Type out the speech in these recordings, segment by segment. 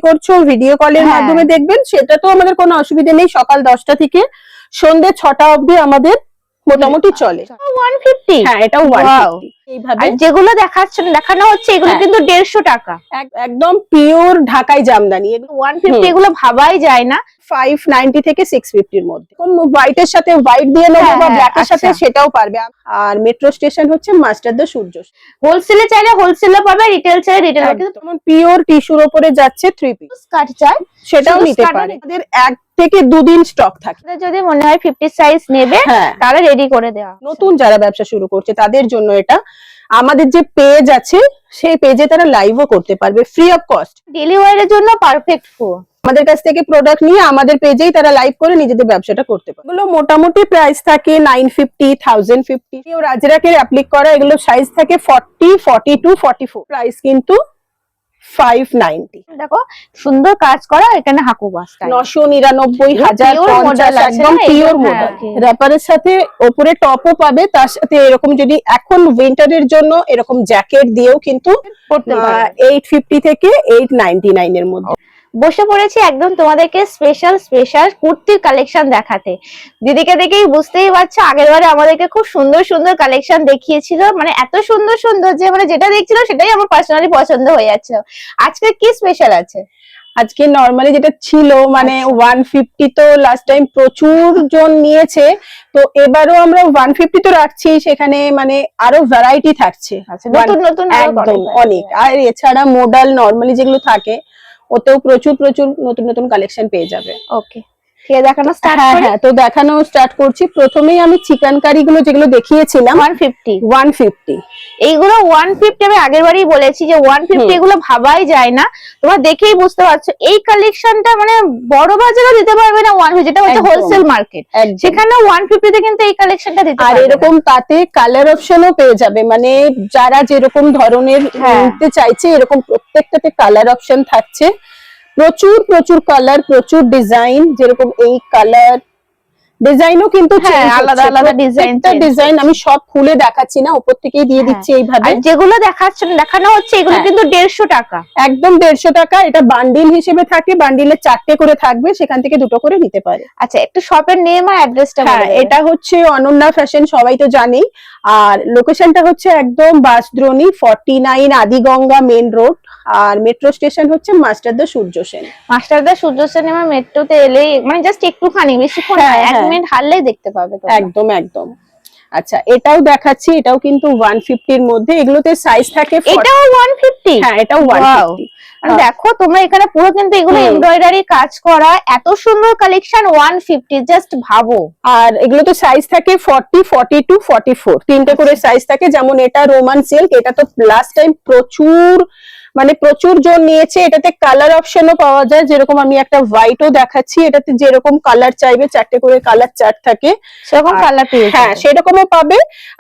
করছো ভিডিও কলের মাধ্যমে দেখবেন, সেটা তো আমাদের কোনো অসুবিধা নেই। সকাল 10টা থেকে সন্ধ্যে 6টা অবধি আমাদের মোটামুটি চলে। 150? হ্যাঁ, এটা 150 এইভাবে। আর যেগুলো দেখানো হচ্ছে এগুলো কিন্তু 150 টাকা, একদম পিওর ঢাকাই জামদানি। 150 এগুলো ভাবাই যায় না। 590 থেকে 650 এর মধ্যে। কোন হোয়াইটের সাথে হোয়াইট দিয়ে নেবো বা ব্ল্যাকের সাথে সেটাও পারবে। আর মেট্রো স্টেশন হচ্ছে মাস্টারদা সূর্য। হোলসেলে চাইলে হোলসেলে পাবে, রিটেল চাইলে রিটেল। যেমন পিওর টিস্যুর উপরে যাচ্ছে 3 পিস কাট চাই সেটাও নিতে পারে। আমাদের 1 থেকে 2 দিন স্টক থাকে। যদি মনে হয় 50 সাইজ নেবে তাহলে রেডি করে দেওয়া। নতুন যারা ব্যবসা শুরু করছে তাদের জন্য এটা। আমাদের যে পেজ আছে সেই পেজে তারা লাইভও করতে পারবে ফ্রি অফ কস্ট। ডেলিভারির জন্য পারফেক্ট ফোন। আমাদের কাছ থেকে প্রোডাক্ট নিয়ে আমাদের পেজেই তারা লাইভ করে নিজেদের ব্যবসাটা করতে পারে। এগুলো মোটামুটি প্রাইস থাকে 950, 1050। ও রাজরাকের অ্যাপ্লিক করা, এগুলো সাইজ থাকে 40, 42, 44। প্রাইস কিন্তু 590। দেখো সুন্দর কাজ করা, এখানে হাকুবা স্টাইল 999, 1050 একদম পিওর মডেল। র‍্যাপারের সাথে উপরে টপও পাবে, তার সাথে এরকম যদি এখন উইন্টারের জন্য এরকম জ্যাকেট দিয়েও কিন্তু 850 থেকে 899 এর মধ্যে। বসে পড়েছি একদম তোমাদেরকে স্পেশাল কুর্তির কালেকশন দেখাতে। দিদিকে দেখেই বুঝতেই পারছো আগের বারে আমাদেরকে খুব সুন্দর কালেকশন দেখিয়েছিল, মানে এত সুন্দর যে মানে যেটা দেখছিল সেটাই আমার পার্সোনালি পছন্দ হয়ে যাচ্ছে। আজকে কি স্পেশাল আছে? আজকে নরমালি যেটা ছিল মানে 150 তো লাস্ট টাইম প্রচুর জন নিয়েছে, তো এবারও আমরা 150 তো রাখছি, সেখানে মানে আরো ভ্যারাইটি থাকছে নতুন একদম অনেক। আর এছাড়া মডেল নরমালি যেগুলো থাকে ওতেও প্রচুর নতুন কালেকশন পেয়ে যাবে। ওকে, দেখানো স্টার্ট করি। হ্যাঁ, তো দেখানো স্টার্ট করছি। প্রথমেই আমি চিকেন কারি গুলো যেগুলো দেখিয়েছিলাম 150 এইগুলো 150 আমি আগের বারই বলেছি যে 150 এগুলো ভাবাই যায় না। তোমরা দেখেই বুঝতে পারছো এই কালেকশনটা মানে বড় বাজারও দিতে পারবে না 150, যেটা হচ্ছে হোলসেল মার্কেট, সেখানে 150 তে কিন্তু এই কালেকশনটা দিতে পারবে। আর এরকম তাতে কালার অপশনও পেয়ে যাবে, মানে যারা যেরকম ধরনের নিতে চাইছে এরকম প্রত্যেকটাতে কালার অপশন থাকছে। প্রচুর কালার, প্রচুর ডিজাইন। যেরকম এই কালার ডিজাইনও কিন্তু আলাদা ডিজাইন আমি সব খুলে দেখাচ্ছি না, উপর থেকেই দিয়ে দিচ্ছি এইভাবে। আর যেগুলো দেখানো হচ্ছে এগুলো কিন্তু 150 টাকা, একদম 150 টাকা। এটা বান্ডিল হিসেবে থাকে, বান্ডিলে 4টে করে থাকবে, সেখান থেকে 2টো করে নিতে পারে। আচ্ছা, একটু শপের নেম আর অ্যাড্রেসটা বলে। এটা হচ্ছে অনন্যা ফ্যাশন, সবাই তো জানেই। আর লোকেশনটা হচ্ছে একদম বাসদ্রোণী 49 আদিগঙ্গা মেন রোড। আর মেট্রো স্টেশন হচ্ছে মাস্টারদা সূর্য সেন। মাস্টারদা সূর্য সেন আমার মেট্রোতে এলেই মানে জাস্ট একটুখানি বেশিক্ষণ না, 1 মিনিট হাঁটলেই দেখতে পাবে তোমরা। একদম। আচ্ছা, এটাও দেখাচ্ছি। এটাও কিন্তু 150 এর মধ্যে। এগুলোতে সাইজ থাকে। এটাও 150? হ্যাঁ, এটাও 150। দেখো তোমরা এখানে পুরো কিন্তু এগুলো এমব্রয়ডারি কাজ করা, এত সুন্দর কালেকশন 150, জাস্ট ভাবো। আর এগুলো তো সাইজ থাকে 40, 42, 44 তিনটে করে সাইজ থাকে। যেমন এটা রোমান সিল্ক, এটা তো লাস্ট টাইম প্রচুর জন নিয়েছে। এটাতে কালার অপশনও পাওয়া যায়, যেরকম আমি একটা হোয়াইটও দেখাচ্ছি। এটাতে যেরকম কালার চাইবে 4টে করে কালার চার্ট থাকে, সেরকম কালার পেয়ে যাবে। হ্যাঁ, সেরকমও পাবে।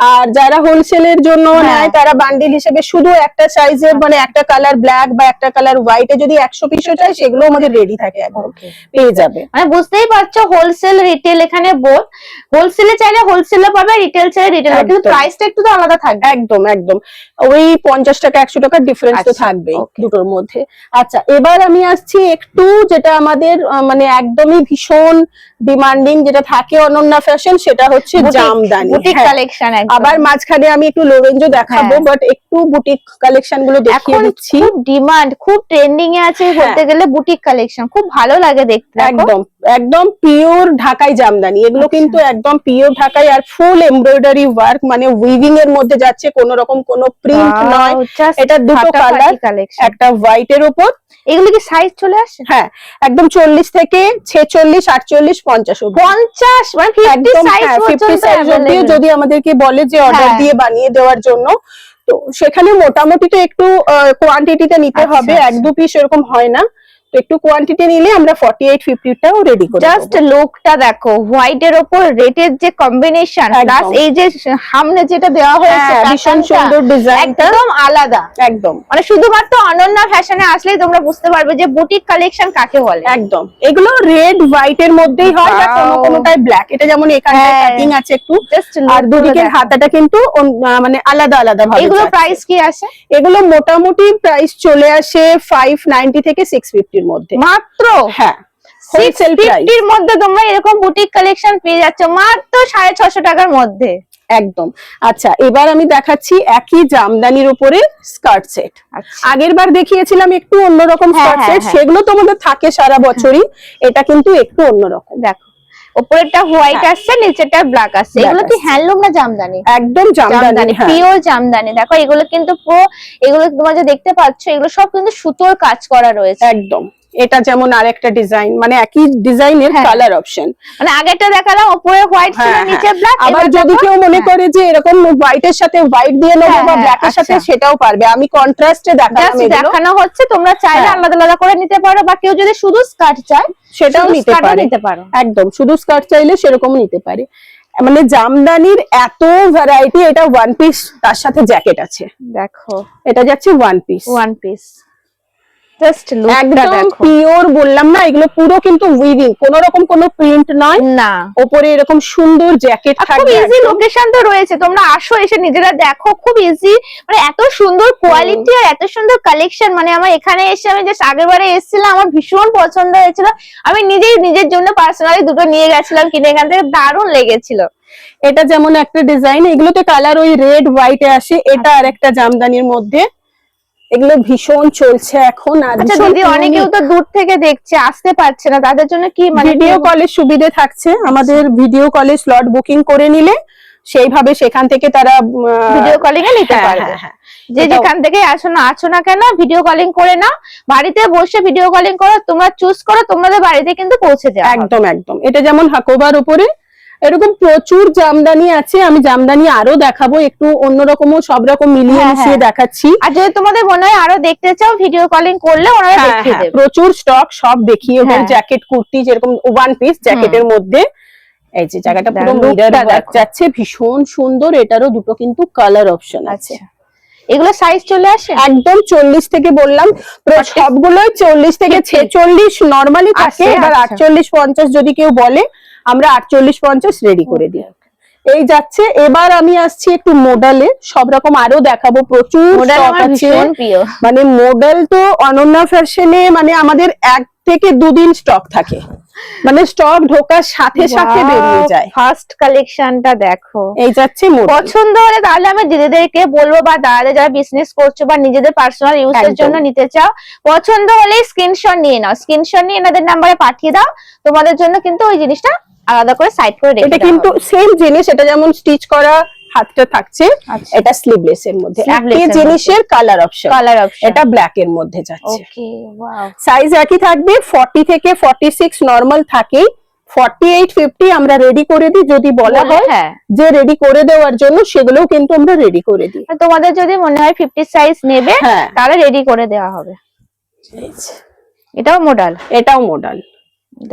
আর যারা হোলসেলের জন্য নেয় তারা বান্ডিল হিসেবে শুধু একটা সাইজের মানে একটা কালার ব্ল্যাক বা একটা কালার হোয়াইটে যদি 100 পিসও চাই সেগুলো আমাদের রেডি থাকে, একদম পেয়ে যাবে। মানে বুঝতেই পারছো হোলসেল রিটেল এখানে বোথ। হোলসেলে চাইলে হোলসেলে পাবে, রিটেল চাইলে রিটেল, কিন্তু প্রাইসটা একটু তো আলাদা থাকবে। একদম ওই 50 টাকা 100 টাকা ডিফারেন্স তো থাকবে দুটোর মধ্যে। আচ্ছা, এবার আমি আসছি একটু যেটা আমাদের মানে একদমই ভীষণ ডিমান্ডিং যেটা থাকে অনন্যা ফ্যাশন, সেটা হচ্ছে জামদানি বুটিক কালেকশন। আবার মাঝখানে আমি একটু লো রেঞ্জও দেখাবো, বাট একটু বুটিক কালেকশন গুলো দেখিয়ে দিচ্ছি। খুব ডিমান্ড, খুব ট্রেন্ডিং এ আছে বলতে গেলে বুটিক কালেকশন, খুব ভালো লাগে দেখতে। একদম পিওর ঢাকাই জামদানি। এগুলো কিন্তু একদম পিওর ঢাকাই, আর ফুল এমব্রয়ডারি ওয়ার্ক, মানে উইভিং এর মধ্যে যাচ্ছে, কোনো রকম কোনো প্রিন্ট নয়। এটা দুটো কালার, একটা হোয়াইট এর উপর। এগুলো কি সাইজ চলে আসে? হ্যাঁ, একদম 40 থেকে 46, 48, 50 50 মানে 50 সাইজ অবধি যদি আমাদেরকে বলে যে অর্ডার দিয়ে বানিয়ে দেওয়ার জন্য, তো সেখানে মোটামুটি তো একটু কোয়ান্টিটিতে নিতে হবে, 1-2 পিস এরকম হয় না। তো একটু কোয়ান্টিটি নিলে আমরা 48-50 টাও রেডি করে দেব। জাস্ট লুকটা দেখো, হোয়াইট এর উপর রেডের যে কম্বিনেশন, প্লাস এই যে সামনে যেটা দেওয়া হয়েছে ভীষণ সুন্দর ডিজাইনটা, একদম আলাদা। একদম মানে শুধুমাত্র অনন্যা ফ্যাশনে আসলেই তোমরা বুঝতে পারবে যে বুটিক কালেকশন কাকে বলে। একদম এগুলো রেড হোয়াইট এর মধ্যেই হয়, বা কোনোটাই ব্ল্যাক। এটা যেমন এখানটায় কাটিং আছে একটু, আর দুদিকের হাতাটা কিন্তু মানে আলাদা ভাবে। এগুলো প্রাইস কি আসে? এগুলো মোটামুটি প্রাইস চলে আসে 590 থেকে 650 650 মধ্যে মাত্র। হ্যাঁ, হোলসেল প্রাইস 650 এর মধ্যে তোমরা এরকম বুটিক কালেকশন পেয়ে যাচ্ছ মাত্র 650 টাকার মধ্যে। একদম। আচ্ছা, এবার আমি দেখাচ্ছি একই জামদানির উপরে স্কার্ট সেট। আগের বার দেখিয়েছিলাম একটু অন্যরকম স্কার্ট সেট, সেগুলো তোমাদের থাকে সারা বছরই, এটা কিন্তু একটু অন্যরকম। দেখো উপরেরটা হোয়াইট আসছে, নিচেরটা ব্ল্যাক আসছে। এগুলো কি হ্যান্ডলুম না জামদানি? একদম জামদানি, পিওর জামদানি। দেখো এগুলো কিন্তু এগুলো তোমরা যে দেখতে পাচ্ছ এগুলো সব কিন্তু সুতোর কাজ করা রয়েছে। একদম। এটা যেমন আরেকটা ডিজাইন, মানে একই ডিজাইনের কালার অপশন, মানে আগেরটা দেখালাম উপরে হোয়াইট ছিল নিচে ব্ল্যাক। আবার যদি কেউ মনে করে যে এরকম হোয়াইটের সাথে হোয়াইট দিয়ে নেবো বা ব্ল্যাকের সাথে, সেটাও পারবে। আমি কন্ট্রাস্টে দেখালাম, দেখানো হচ্ছে, তোমরা চাইলে আলাদা আলাদা করে নিতে পারো, বা কেউ যদি শুধু স্কার্ট চায় সেটাও নিতে পারো। একদম, শুধু স্কার্ট চাইলে সেরকম নিতে পারে। মানে জামদানির এত ভ্যারাইটি। এটা ওয়ান পিস, তার সাথে জ্যাকেট আছে। দেখো এটা যাচ্ছে ওয়ান পিস। জাস্ট লুকটা দেখো, পিওর বললাম না, এগুলো পুরো কিন্তু উইভিং, কোনো রকম কোনো প্রিন্ট নয় না। উপরে এরকম সুন্দর জ্যাকেট থাকবে। খুব ইজি লোকেশন তো রয়েছে, তোমরা আসো, এসে নিজেরা দেখো, খুব ইজি। মানে এত সুন্দর কোয়ালিটি আর এত সুন্দর কালেকশন। মানে আমার এখানে এসে, আমি জাস্ট আগেরবারে এসেছিলাম, আমার ভীষণ পছন্দ হয়েছিল। আমি নিজের জন্য পার্সোনালি দুটো নিয়ে গেছিলাম কিনে, এখান থেকে দারুণ লেগেছিল। এটা যেমন একটা ডিজাইন, এগুলোতে কালার ওই রেড হোয়াইটে আসে। এটা আর একটা জামদানির মধ্যে, এগুলো ভীষণ চলছে এখন। আচ্ছা দিদি, অনেকেও তো দূর থেকে দেখছে, আসতে পারছে না, তাদের জন্য কি মানে ভিডিও কলের সুবিধা থাকছে। আমাদের ভিডিও কলে স্লট বুকিং করে নিলে সেইভাবে সেখান থেকে তারা ভিডিও কলিং এ নিতে পারবে। যে যেখান থেকে আছো না কেন, ভিডিও কলিং করে নাও, বাড়িতে বসে ভিডিও কলিং করো, তোমরা চুজ করো, তোমাদের বাড়িতে কিন্তু পৌঁছে যাবে। একদম একদম। এটা যেমন হাকোবার উপরে এরকম প্রচুর জামদানি আছে। আমি জামদানি আরো দেখাবো, একটু অন্যরকমও সব রকম মিলিয়ে মিশিয়ে দেখাচ্ছি। আর যদি তোমাদের মনে হয় আরো দেখতে চাও, ভিডিও কলিং করলে ওনারা দেখিয়ে দেবে। প্রচুর স্টক সব দেখিয়ে দেবে। জ্যাকেট কুর্তি যেরকম ওয়ান পিস জ্যাকেটের মধ্যে, এই যে জায়গাটা পুরো মিরর ওয়ার্ক যাচ্ছে, ভীষণ সুন্দর। এটারও দুটো কিন্তু কালার অপশন আছে। এগুলো সাইজ চলে আসে একদম 40 থেকে, বললাম সবগুলোই 40 থেকে 46 নরমালি থাকে। এবার 48 50 যদি কেউ বলে, আমরা 48 50 রেডি করে দিই। এই যাচ্ছে। এবার আমি আসছি একটু মডেলে, সব রকম আরো দেখাবো। প্রচুর স্টক আছে। মানে মডেল তো অনন্যা ফ্যাশনে মানে আমাদের 1 থেকে 2 দিন স্টক থাকে, মানে স্টক ঢোকার সাথে সাথে বেরিয়ে যায়। ফার্স্ট কালেকশনটা দেখো, এই যাচ্ছে মডেল। পছন্দ হলে তাহলে আমি দিদিদেরকে বলবো, বা দাদাদের যারা বিজনেস করছো বা নিজেদের পার্সোনাল ইউজের জন্য নিতে চাও, পছন্দ হলে স্ক্রিনশট নিয়ে নাও। স্ক্রিনশট নিয়ে এনাদের নাম্বারে পাঠিয়ে দাও, তোমাদের জন্য কিন্তু ওই জিনিসটা আলাদা করে সাইড করে রেখে দাও। এটা কিন্তু সেম জিনিস, এটা যেমন স্টিচ করা হাতটা থাকছে, এটা স্লিভলেস এর মধ্যে। একই জিনিসের কালার অপশন, এটা ব্ল্যাক এর মধ্যে যাচ্ছে। ওকে, ওয়াও। সাইজ একই থাকবে, 40 থেকে 46 নরমাল থাকেই। 48 50 আমরা রেডি করে দিই। যদি বলা হয় যে রেডি করে দেওয়ার জন্য, সেগুলোও কিন্তু আমরা রেডি করে দিই। তোমাদের যদি মনে হয় 50 সাইজ নেবে, তাহলে রেডি করে দেওয়া হবে। এটাও মডেল, এটাও মডেল।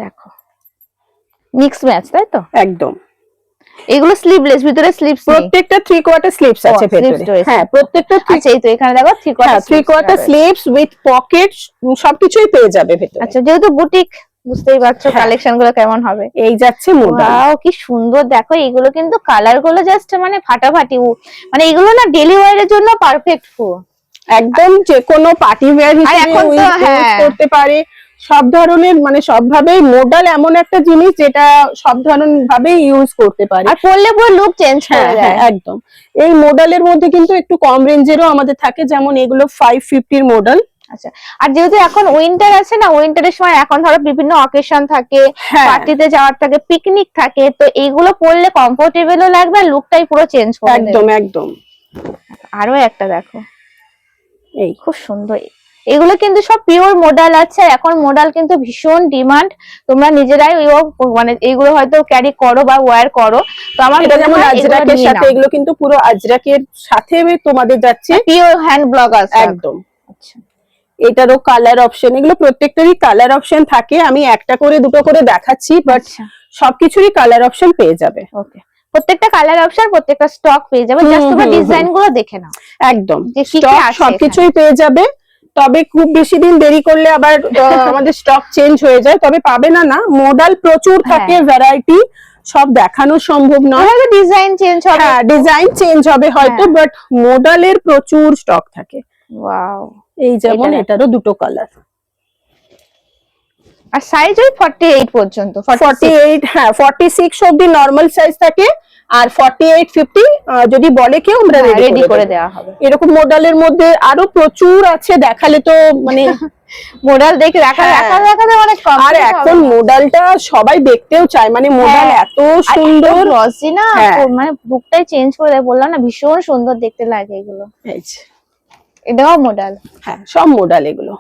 দেখো মিক্স ম্যাচ, তাই তো? একদম। এগুলো স্লিভলেস, ভিতরে স্লিভস নেই, প্রত্যেকটা 3 কোয়ার্টার স্লিভস আছে ভেতরে। প্রত্যেকটা। আচ্ছা, এই তো এখানে দেখো 3 কোয়ার্টার স্লিভস উইথ পকেটস, সবকিছুই পেয়ে যাবে ভেতরে। আচ্ছা, যেহেতু বুটিক, বুঝতেই পারছো কালেকশন গুলো কেমন হবে। এই যাচ্ছে মডেল। ওয়াও, কি সুন্দর। দেখো এগুলো কিন্তু কালার গুলো জাস্ট মানে ফাটাফাটি। মানে এগুলো না ডেইলি ওয়্যারের জন্য পারফেক্ট। একদম যে কোনো পার্টি ওয়্যার হিসেবে ইউজ করতে পারে। সব ধরনের, মানে সবভাবেই মডেল এমন একটা জিনিস যেটা সব ধরনের ভাবে ইউজ করতে পারে, আর পরলে পুরো লুক চেঞ্জ করে দেয়। একদম। এই মডেলের মধ্যে কিন্তু একটু কম রেঞ্জেরও আমাদের থাকে, যেমন এগুলো 550 এর মডেল। আচ্ছা, আর যেহেতু এখন উইন্টার আছে না, উইন্টারের সময় এখন ধরো বিভিন্ন অকেশন থাকে, পার্টিতে যাওয়ার থাকে, পিকনিক থাকে, তো এইগুলো পরলে কমফোর্টেবলও লাগবে আর লুকটাই পুরো চেঞ্জ করে দেবে। একদম একদম। আরো একটা দেখো, এই খুব সুন্দর। এগুলো কিন্তু সব পিওর মডেল আছে। এখন মডেল কিন্তু ভীষণ ডিমান্ড, তোমরা নিজেরাই মানে এগুলো হয়তো ক্যারি করো বা ওয়্যার করো। তো আমার এটা যেমন আজরাকের সাথে, এগুলো কিন্তু পুরো আজরাকের সাথে তোমাদের যাচ্ছে, পিওর হ্যান্ড ব্লক আছে একদম। আচ্ছা, এটারও কালার অপশন, এগুলো প্রত্যেকটারই কালার অপশন থাকে। আমি একটা করে দুটো করে দেখাচ্ছি, বাট সবকিছুরই কালার অপশন পেয়ে যাবে। ওকে, প্রত্যেকটা কালার অপশন, প্রত্যেকটা স্টক পেয়ে যাবে। জাস্ট তোমরা ডিজাইন গুলো দেখে নাও। একদম, স্টক সবকিছুই পেয়ে যাবে। তবে খুব বেশি দিন দেরি করলে আবার আমাদের স্টক চেঞ্জ হয়ে যায়। তবে পাবে না না, মডেল প্রচুর থাকে, ভ্যারাইটি সব দেখানো সম্ভব নয়। ডিজাইন চেঞ্জ হবে, ডিজাইন চেঞ্জ হবে হয়তো, বাট মডেলের প্রচুর স্টক থাকে। ওয়াও। এই যেমন এটারও দুটো কালার, আর সাইজ ওই 48 পর্যন্ত, 48, হ্যাঁ 46 অবধি নরমাল সাইজ থাকে, আর 48 50 যদি বলে কেউ আমরা রেডি করে দেওয়া হবে। এরকম মডেলের মধ্যে আরো প্রচুর আছে, দেখালে তো মানে মডেল দেখে দেখাতে অনেক কম। আর এখন মডেলটা সবাই দেখতেও চায়, মানে মডেল এত সুন্দর গ্লসি না, মানে লুকটাই চেঞ্জ করে দেয়, বললাম না ভীষণ সুন্দর দেখতে লাগে এগুলো। এটাও মডেল, হ্যাঁ সব মডেল এগুলো।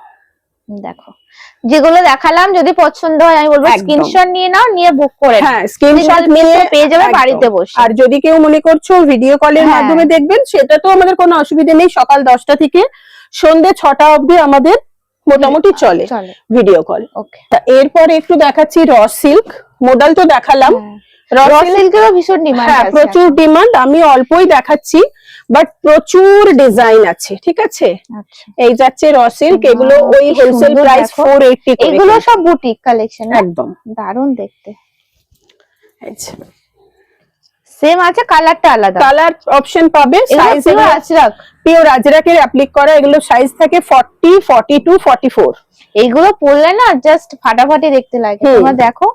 দেখো যেগুলো দেখালাম যদি পছন্দ হয় আমি বলবো স্ক্রিনশট নিয়ে নাও, নিয়ে বুক করে, হ্যাঁ স্ক্রিনশট নিয়ে পেয়ে যাবে বাড়িতে বসে। আর যদি কেউ মনে করছো ভিডিও কলের মাধ্যমে দেখবেন, সেটা তো আমাদের কোনো অসুবিধা নেই। সকাল 10টা থেকে সন্ধ্যে 6টা অবধি আমাদের মোটামুটি চলে ভিডিও কল। এরপর একটু দেখাচ্ছি র সিল্ক মডেল, তো দেখালাম। র সিল্কেরও ভীষণ ডিমান্ড আছে, প্রচুর ডিমান্ড। আমি অল্পই দেখাচ্ছি বাট প্রচুর ডিজাইন আছে, ঠিক আছে। এই যাচ্ছে র সিল্ক, এগুলো ওই হোলসেল প্রাইস 480 করে। এগুলো সব বুটিক কালেকশন, একদম দারুণ দেখতে। সেম আছে, কালারটা আলাদা, কালার অপশন পাবে। সাইজ আজরাক, পিওর আজরাকের অ্যাপ্লিক করা, এগুলো সাইজ থাকে 40 42 44। এইগুলো পরলে না জাস্ট ফাটাফাটি দেখতে লাগে। তোমরা দেখো,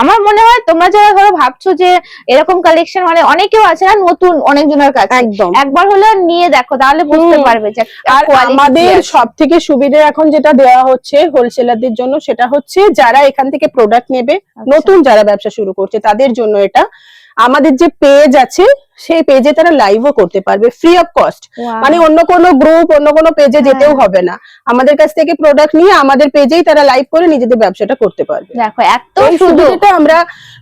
আমার মনে হয় তোমরা যারা ধরো ভাবছো যে এরকম কালেকশন, মানে অনেকেও আছে না নতুন অনেকজনের কাছে, একবার হলে নিয়ে দেখো তাহলে বুঝতে পারবে যে। আর আমাদের সবথেকে সুবিধা এখন যেটা দেওয়া হচ্ছে হোলসেলারদের জন্য, সেটা হচ্ছে যারা এখান থেকে প্রোডাক্ট নেবে, নতুন যারা ব্যবসা শুরু করছে তাদের জন্য এটা, আমাদের যে পেজ আছে সেই পেজে তারা লাইভও করতে পারবে ফ্রি অফ কস্ট। মানে অন্য কোনো গ্রুপ, অন্য কোনো পেজে যেতেও হবে না, আমাদের কাছ থেকে প্রোডাক্ট নিয়ে আমাদের পেজেই তারা লাইভ করে নিজেদের ব্যবসাটা করতে পারবে। দেখো এত সুবিধাটা আমরা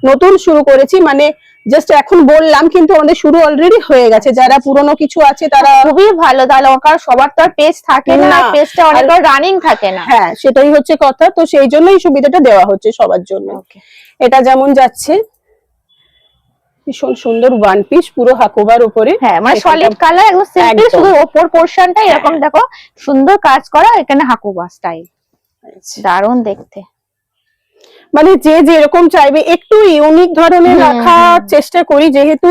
নতুন শুরু করেছি, মানে জাস্ট এখন বললাম, কিন্তু আমাদের শুরু অলরেডি হয়ে গেছে। যারা পুরনো কিছু আছে তারা খুবই ভালো, তাহলে কারণ সবার তো আর পেজ থাকে না, পেজটা অনেকবার রানিং থাকে না। হ্যাঁ সেটাই হচ্ছে কথা, তো সেই জন্যই সুবিধাটা দেওয়া হচ্ছে সবার জন্য। এটা যেমন যাচ্ছে ভীষণ সুন্দর ওয়ান পিস, পুরো হাকোবার উপরে, হ্যাঁ মানে সলিড কালার, একদম সিম্পল, শুধু উপর পোরশনটা এরকম দেখো সুন্দর কাজ করা, এখানে হাকোবা স্টাইল, দারুণ দেখতে। মানে যে যেরকম চাইবে, একটু ইউনিক ধরনের রাখার চেষ্টা করি, যেহেতু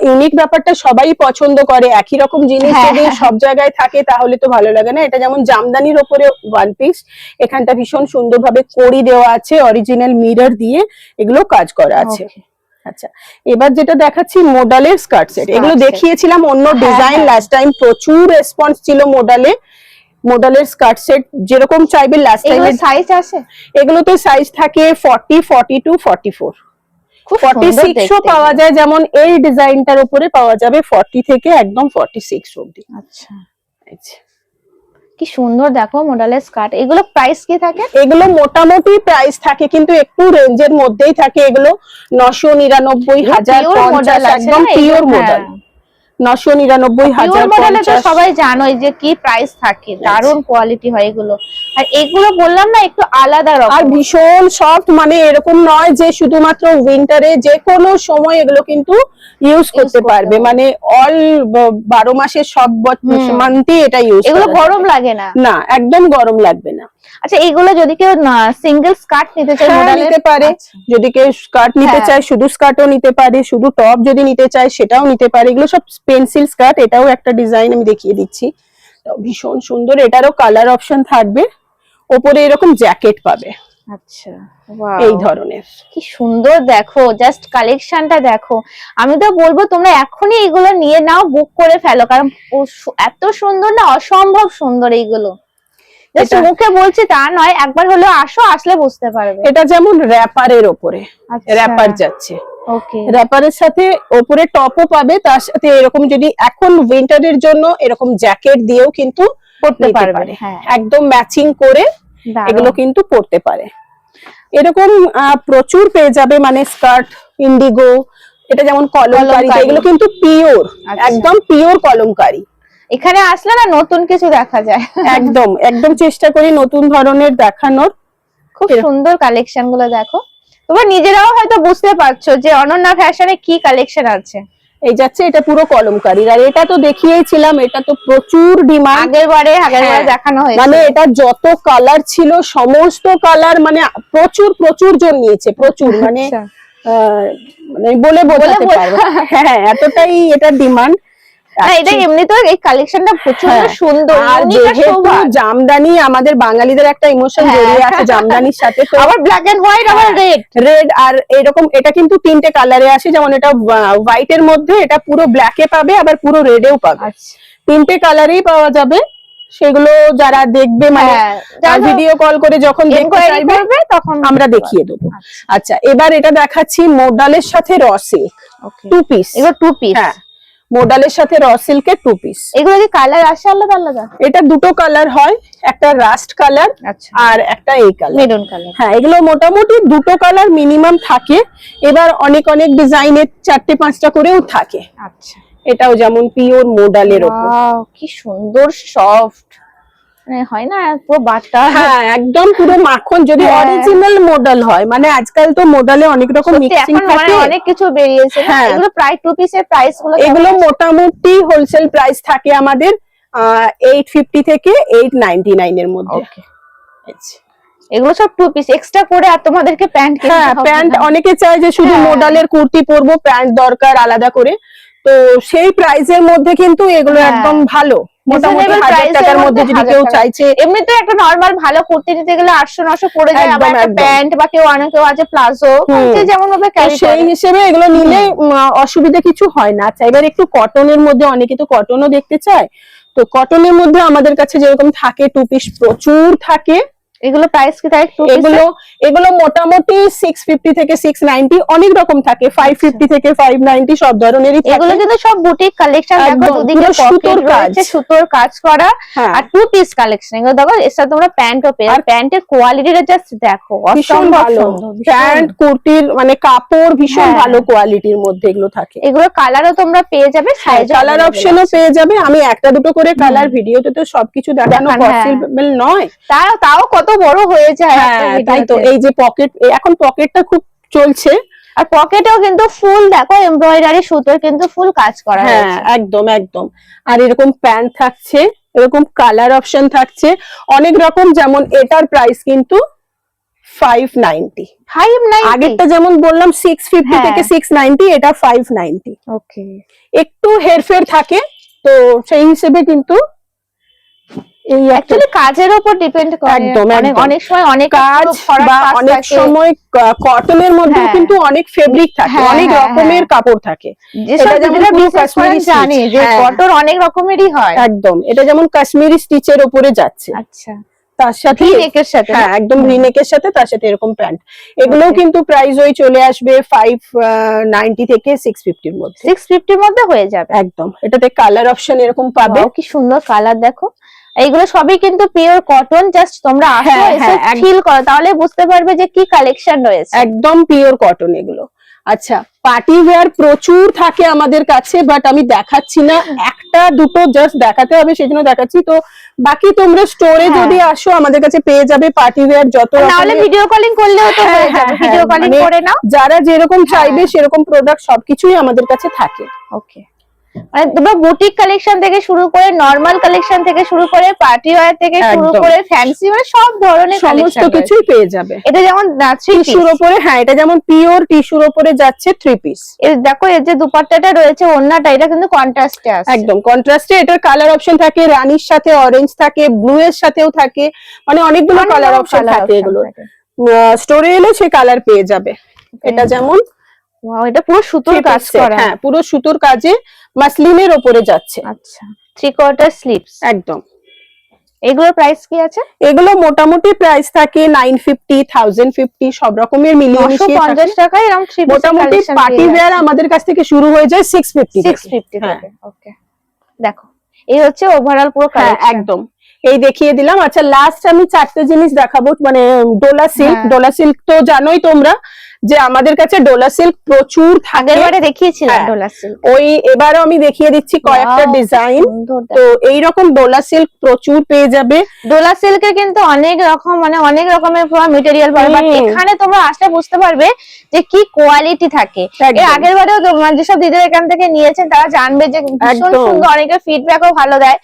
ইউনিক ব্যাপারটা সবাই পছন্দ করে। একই রকম জিনিস যদি সব জায়গায় থাকে তাহলে তো ভালো লাগে না। এটা যেমন জামদানির উপরে ওয়ান পিস, এখানটা ভীষণ সুন্দরভাবে কড়ি দেওয়া আছে, অরিজিনাল মিরর দিয়ে এগুলো কাজ করা আছে। আচ্ছা, এবার যেটা দেখাচ্ছি মডেলের স্কার্ট সেট, এগুলো দেখিয়েছিলাম অন্য ডিজাইন লাস্ট টাইম, প্রচুর রেসপন্স ছিল মডেলের স্কার্ট সেট যেরকম চাইবে লাস্ট টাইমে। সাইজ আছে এগুলোতে সাইজ থাকে 40 42 44, 46 ও পাওয়া যায়, যেমন এই ডিজাইনটার উপরে পাওয়া যাবে 40 থেকে একদম 46 অবধি। আচ্ছা কি সুন্দর দেখো মডেলের স্কার্ট। এগুলো প্রাইস কি থাকে? এগুলো মোটামুটি প্রাইস থাকে, কিন্তু একটু রেঞ্জের মধ্যেই থাকে। এগুলো 999 1050, একদম পিওর মডেল। 999 1050 সবাই জানোই যে কি প্রাইস থাকে, দারুণ কোয়ালিটি হয় এগুলো। আর এগুলো বললাম না একটু আলাদা রকম, আর ভীষণ সফট, মানে এরকম নয় যে শুধুমাত্র উইন্টারে, যে কোনো সময় এগুলো কিন্তু ইউজ করতে পারবে, মানে অল 12 মাসের সব মান্থই এটা ইউজ। এগুলো গরম লাগে না, না একদম গরম লাগবে না। আচ্ছা এগুলো যদি কেউ সিঙ্গেল স্কার্ট নিতে চায় নিতে পারে, যদি কেউ স্কার্ট নিতে চায় শুধু স্কার্টও নিতে পারে, শুধু টপ যদি নিতে চায় সেটাও নিতে পারে। এগুলো সব পেন্সিল স্কার্ট, এটাও একটা ডিজাইন আমি দেখিয়ে দিচ্ছি, ভীষণ সুন্দর। এটারও কালার অপশন থাকবে, ওপরে এরকম জ্যাকেট পাবে। আচ্ছা এই ধরনের কি সুন্দর দেখো, জাস্ট কালেকশনটা দেখো। আমি তো বলবো তোমরা এখনই এগুলো নিয়ে নাও, বুক করে ফেলো, কারণ এত সুন্দর না, অসম্ভব সুন্দর এইগুলো। মুখে বলছি তা নয়, একবার হলেও আসো, আসলে বুঝতে পারবে। এটা যেমন র‍্যাপারের উপরে, র‍্যাপার যাচ্ছে, র‍্যাপারের সাথে উপরে টপও পাবে, তার সাথে এরকম যদি এখন উইন্টারের জন্য এরকম জ্যাকেট দিয়েও কিন্তু পরতে পারবে, একদম ম্যাচিং করে এগুলো কিন্তু পরতে পারে। এরকম প্রচুর পেয়ে যাবে, মানে স্কার্ট ইন্ডিগো, এটা যেমন কলমকারী, এগুলো কিন্তু পিওর, একদম পিওর কলমকারী। এখানে আসলে না নতুন কিছু দেখা যায়, একদম একদম চেষ্টা করি নতুন ধরনের দেখানোর। খুব সুন্দর কালেকশন গুলো দেখো, তোমরা নিজেরাও হয়তো বুঝতে পারছো যে অনন্যা ফ্যাশনে কি কালেকশন আছে। এই যাচ্ছে এটা পুরো কলমকারী, আর এটা তো দেখিয়েছিলাম, এটা তো প্রচুর ডিমান্ড, আগেরবারে দেখানো হয়েছে। মানে এটা যত কালার ছিল সমস্ত কালার, মানে প্রচুর জন নিয়েছে, প্রচুর, মানে মানে বলে বোঝাতে পারবো, হ্যাঁ এতটাই এটা ডিমান্ড। না এটা এমনিতেও এই কালেকশনটা প্রচন্ড হ্যাঁ, সুন্দর, আর unique আর যেহেতু শোভা। জামদানি আমাদের বাঙালিদের একটা ইমোশন হ্যাঁ। জড়িয়ে আছে জামদানির সাথে, তো আবার ব্ল্যাক এন্ড হোয়াইট, আবার রেড। রেড আর এরকম, এটা কিন্তু তিনটে কালারে আসে, যেমন এটা হোয়াইট এর মধ্যে, এটা পুরো ব্ল্যাকে পাবে, আবার পুরো রেডেও পাবে, আচ্ছা তিনটে কালারেই পাওয়া যাবে। সেগুলো যারা দেখবে মানে ভিডিও কল করে যখন দেখতে ইনকোয়ারি চাইবে করবে তখন আমরা দেখিয়ে দেবো। আচ্ছা আচ্ছা, এবার এটা দেখাচ্ছি মোডালের সাথে র সিল্ক ওকে, 2 পিস। এগুলো 2 পিস। হ্যাঁ, মোডালের সাথে র সিল্কের 2 পিস। এগুলো কি কালার আসে আলাদা আলাদা? এটা দুটো কালার হয়, একটা রাস্ট কালার আচ্ছা, আর একটা এই কালার, মেরুন কালার। হ্যাঁ এগুলো মোটামুটি দুটো কালার মিনিমাম থাকে, এবার অনেক অনেক ডিজাইনের 4টে 5টা করেও থাকে। আচ্ছা, এটাও যেমন পিওর মোডালের উপর, ওয়াও কি সুন্দর সফট, মানে হয় না পুরো বাটা। হ্যাঁ একদম পুরো মাখন, যদি হ্যাঁ। অরিজিনাল মোডাল হয়, মানে আজকাল তো মোডালে অনেক রকম সত্যি মিক্সিং এখন মানে থাকে। অনেক কিছু বেরিয়েছে না? হ্যাঁ। এগুলো প্রায় 2 পিসের প্রাইস গুলো এগুলো মোটামুটি হোলসেল প্রাইস থাকে আমাদের 850 থেকে 899 এর মধ্যে। ওকে, এগুলো সব 2 পিস এক্সট্রা করে, আর তোমাদেরকে প্যান্ট কিনতে হ্যাঁ, হবে প্যান্ট না। অনেকে চায় যে শুধু হ্যাঁ। মোডালের কুর্তি পরবো, প্যান্ট দরকার আলাদা করে, তো সেই প্রাইসের মধ্যে কিন্তু এগুলো হ্যাঁ। একদম ভালো, মোটামুটি Reasonable 1000 price এর টাকার মধ্যে মধ্যে যদি 1000 কেউ টাকা। চাইছে। এমনিতে একটা নরমাল ভালো কুর্তি নিতে গেলে 800-900 পড়ে যায়, একদম, আবার একটা একদম। প্যান্ট বা কেউ অনেকেও আছে প্লাজো, যে যেমন ভাবে তো ক্যারি সেই করে। হিসেবে এগুলো নিলে অসুবিধা কিছু হয় না। আচ্ছা, এবার একটু কটনের মধ্যে, অনেকে তো কটনও দেখতে চায়, তো কটনের মধ্যে আমাদের কাছে যেরকম থাকে 2 পিস প্রচুর থাকে। এগুলো প্রাইস কি তাই 2 পিস? এগুলো মোটামুটি 650 থেকে 690, অনেক রকম থাকে, 550 থেকে 590 সব ধরনেরই থাকে। এগুলো কিন্তু সব বুটিক কালেকশন, দেখো একদম, দুদিকে পুরো সুতোর পকেট কাজ। রয়েছে, সুতোর কাজ করা, হ্যাঁ, আর 2 পিস কালেকশন। এগুলো দেখো, এর সাথে তোমরা প্যান্টও পেয়ে, আর প্যান্টের কোয়ালিটিটা জাস্ট দেখো, ভীষণ অসম্ভব ভালো সুন্দর, ভীষণ। প্যান্ট কুর্তির মানে কাপড় ভীষণ হ্যাঁ। ভালো কোয়ালিটির মধ্যে এগুলো থাকে। এগুলো কালারও তোমরা পেয়ে যাবে, সাইজ কালার অপশনও পেয়ে যাবে। আমি একটা দুটো করে কালার, ভিডিওতে তো সবকিছু দেখানো দেখান, হ্যাঁ। পসিবল নয়। তাও কত বড় হয়ে যায় একটা হ্যাঁ, তাই তো। ভিডিওতে। এই যে পকেট, এখন পকেটটা খুব চলছে। আর পকেটেও কিন্তু ফুল দেখো এমব্রয়ডারি সুতোর কিন্তু ফুল কাজ করা হ্যাঁ, হয়েছে। একদম একদম। আর এরকম প্যান্ট থাকছে, এরকম কালার অপশন থাকছে অনেক রকম, যেমন এটার প্রাইস কিন্তু 590। 590 আগেরটা যেমন বললাম 650 হ্যাঁ। থেকে 690, এটা 590। ওকে, একটু হেরফের থাকে, তো সেই হিসেবে কিন্তু এই অ্যাকচুয়ালি কাজের উপর ডিপেন্ড করে। একদম, একদম। অনেক সময় অনেক কাজ বা অনেক সময় কটনের মধ্যে হ্যাঁ। কিন্তু অনেক ফেব্রিক থাকে, হ্যাঁ, অনেক হ্যাঁ, রকমের হ্যাঁ। কাপড় থাকে। যেসব এটা যেমন দিদিরা পুরো বিজনেস করেন কাশ্মীরি জানে stitch। যে হ্যাঁ। কটন অনেক রকমেরই হয়। একদম, এটা যেমন কাশ্মীরি স্টিচের উপরে যাচ্ছে, আচ্ছা, তার সাথে ভি নেকের সাথে না? হ্যাঁ একদম ভি নেকের সাথে, তার সাথে এরকম প্যান্ট। এগুলোও Okay. কিন্তু প্রাইস ওই চলে আসবে 590 থেকে 650 এর মধ্যে। 650 এর মধ্যে হয়ে যাবে। একদম, এটাতে কালার অপশন এরকম পাবে। Wow, কি সুন্দর কালার দেখো। এইগুলো সবই কিন্তু পিওর কটন, জাস্ট তোমরা আসো, হ্যাঁ, এসে হ্যাঁ, ফিল করো, তাহলে বুঝতে পারবে যে কি কালেকশন রয়েছে। একদম পিওর কটন এগুলো। আচ্ছা, পার্টি ওয়্যার প্রচুর থাকে আমাদের কাছে, বাট আমি দেখাচ্ছি না, একটা দুটো জাস্ট দেখাতে হবে, সেজন্য দেখাচ্ছি। তো বাকি তোমরা স্টোরে হ্যাঁ। যদি আসো আমাদের কাছে পেয়ে যাবে পার্টি ওয়্যার যত নাহলে রকমের। ভিডিও কলিং করলেও তো হ্যাঁ, হয়ে হ্যাঁ, যাবে, হ্যাঁ, ভিডিও কলিং মানে করে নাও। যারা যেরকম চাইবে হ্যাঁ। সেরকম প্রোডাক্ট সবকিছুই আমাদের কাছে থাকে। ওকে, মানে তোমরা বুটিক কালেকশন থেকে শুরু করে, নরমাল কালেকশন থেকে শুরু করে, পার্টি ওয়্যার থেকে শুরু একদম। করে, ফ্যান্সি, মানে সব ধরনের সমস্ত কালেকশন কিছুই পেয়ে যাবে। এটা যেমন টিস্যুর উপরে, হ্যাঁ এটা যেমন পিওর টিস্যুর উপরে যাচ্ছে 3 পিস। দেখো এর যে দুপাট্টাটা রয়েছে, ওড়নাটা, এটা কিন্তু কন্ট্রাস্টে আছে। একদম কন্ট্রাস্টে। এটার কালার অপশন থাকে, রানির সাথে অরেঞ্জ থাকে, ব্লু এর সাথেও থাকে, মানে অনেকগুলো কালার অপশন থাকে এগুলো। স্টোরে এলে সে কালার পেয়ে যাবে। এটা যেমন ওয়াও, এটা পুরো সুতোর কাজ করা। হ্যাঁ, পুরো সুতোর কাজে মাসলিনের উপরে যাচ্ছে। আচ্ছা, 3/4 স্লিভস। একদম। এগুলোর প্রাইস কি আছে? এগুলো মোটামুটি প্রাইস থাকে 950, 1050, সব রকমের মিলিয়ে মিশিয়ে 950 টাকায় এরকম 3 পিস মোটামুটি পার্টি ওয়্যার আমাদের কাছ থেকে শুরু হয়ে যায় 650 থেকে। 650 হ্যাঁ। থেকে। ওকে, দেখো এই হচ্ছে ওভারঅল পুরো হ্যাঁ, কালেকশন। একদম। এই দেখিয়ে দিলাম। আচ্ছা, লাস্ট আমি 4টে জিনিস দেখাবো, মানে ডোলা সিল্ক। হ্যাঁ। ডোলা সিল্ক তো জানোই তোমরা যে আমাদের কাছে ডোলা সিল্ক প্রচুর থাকে। আগেরবারে দেখিয়েছিলাম হ্যাঁ। ডোলা সিল্ক। ওই এবারও আমি দেখিয়ে দিচ্ছি কয়েকটা ডিজাইন। তো এইরকম ডোলা সিল্ক প্রচুর পেয়ে যাবে। ডোলা সিল্কের কিন্তু অনেক রকম, মানে অনেক রকমের মেটেরিয়াল পাবে, বাট এখানে তোমরা আসলে বুঝতে পারবে যে কি কোয়ালিটি থাকে। এর আগের বারেও যেসব দিদিরা এখান থেকে নিয়েছেন তারা জানবে যে ভীষণ সুন্দর, অনেকের ফিডব্যাকও ভালো দেয়,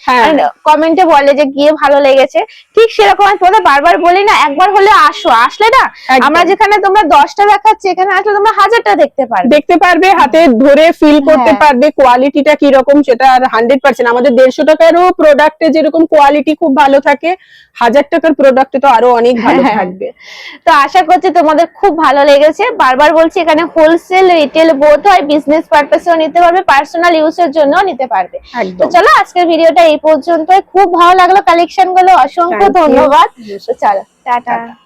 কমেন্টে বলে যে গিয়ে ভালো লেগেছে। ঠিক সেরকম আমি তোমাদের বারবার বলি না, একবার হলে আসো, আসলে না আমরা যেখানে তোমরা 10টা দেখা দেখাচ্ছি এখানে আসলে তোমরা হাজারটা দেখতে পারবে, হাতে ধরে ফিল করতে হ্যাঁ। পারবে কোয়ালিটিটা কি রকম, সেটা আর 100%। আমাদের 150 টাকারও প্রোডাক্টে যেরকম কোয়ালিটি খুব ভালো থাকে, 1000 টাকার প্রোডাক্টে তো আরো অনেক ভালো হ্যাঁ। থাকবে। তো আশা করছি তোমাদের খুব ভালো লেগেছে। বারবার বলছি এখানে হোলসেল রিটেল বোথ হয়, বিজনেস পারপাসেও নিতে পারবে, পার্সোনাল ইউজের জন্য নিতে পারবে। তো একদম। চলো আজকের ভিডিওটা এই পর্যন্তই। খুব ভালো লাগলো কালেকশন গুলো, অসংখ্য Thank you. ধন্যবাদ। তো চলো টাটা। টাটা।